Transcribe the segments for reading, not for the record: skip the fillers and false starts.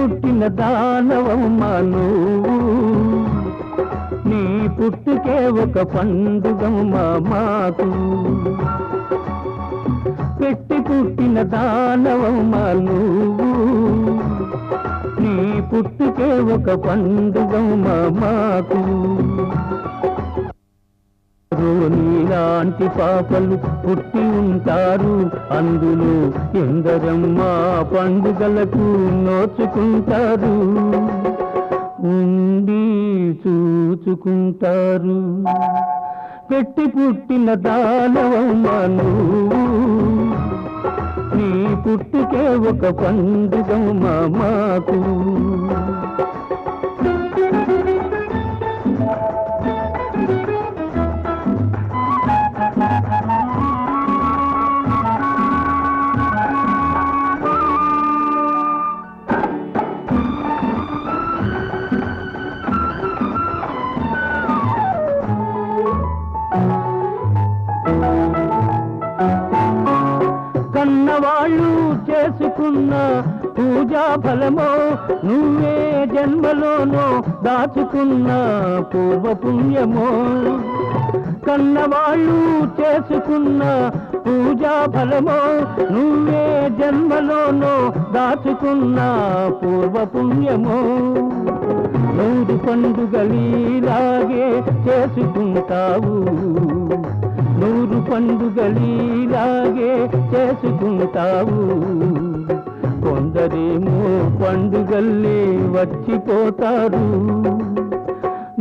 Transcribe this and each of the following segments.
పుట్టిన దానవమ్మా నువ్వు నీ పుట్టుకే ఒక పండుగమ్మా మాకు పెట్టి పుట్టిన దానవమ్మా నువ్వు నీ పుట్టుకే ఒక పండుగమ్మా మాకు నీలాంటి పాపలు పుట్టి ఉంటారు అందులో ఎందరమ్మా పండుగలకు నోచుకుంటారు ఉండి చూచుకుంటారు పెట్టి పుట్టిన దానవమ్మా నువ్వు నీ పుట్టుకే ఒక పండుగమ్మా మాకు కన్నవాళ్ళు చేసుకున్న పూజా ఫలమో నువ్వే జన్మలోనో దాచుకున్న పూర్వపుణ్యమో కన్నవాళ్ళు చేసుకున్న పూజా ఫలమో నువ్వే జన్మలోనో దాచుకున్న పూర్వపుణ్యమో 100 పండుగలీలాగే చేసుకుంటావు 100 పండుగలీలాగే చేసుకుంటావు కొందరేమో పండుగల్లే వచ్చిపోతారు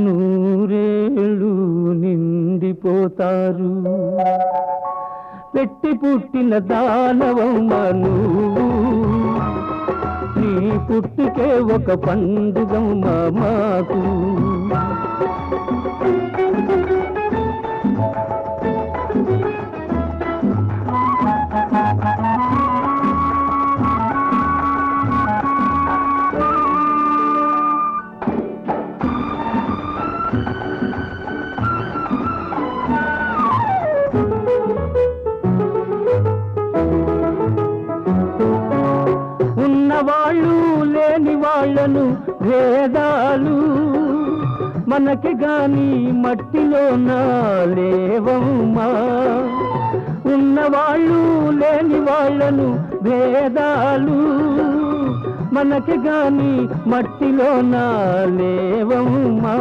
100 ఏళ్ళు నిండిపోతారు పెట్టి పుట్టిన దానవమ్మా నువ్వు నీ పుట్టుకే ఒక పండుగమ్మా మాకు ఉన్నవాళ్ళు లేని వాళ్ళను భేదాలు మనకి గాని మట్టిలోన లేవమ్మా ఉన్నవాళ్ళు లేని వాళ్ళను భేదాలు మనకి గాని మట్టిలోన లేవమ్మా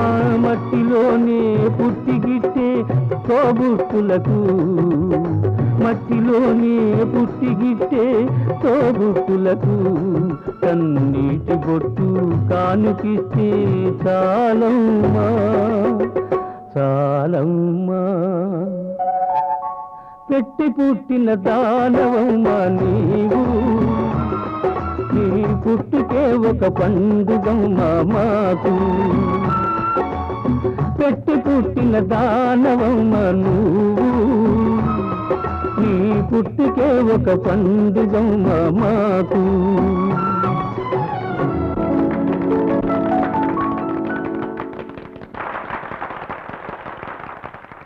ఆ మట్టిలోనే పుట్టిగిట్టే తోబుట్టులకు మట్టిలోనే పుట్టిగిట్టే తోబుట్టులకు కన్నీటి బొట్టు కానుకిస్తే చాలమ్మా చాలమ్మా పెట్టి పుట్టిన దానవమ్మా నీవు నీ పుట్టుకే ఒక పండుగమ్మా మాకు పెట్టి పుట్టిన దానవమ్మా నువ్వు నీ పుట్టుకే ఒక పండుగమ్మా మాకు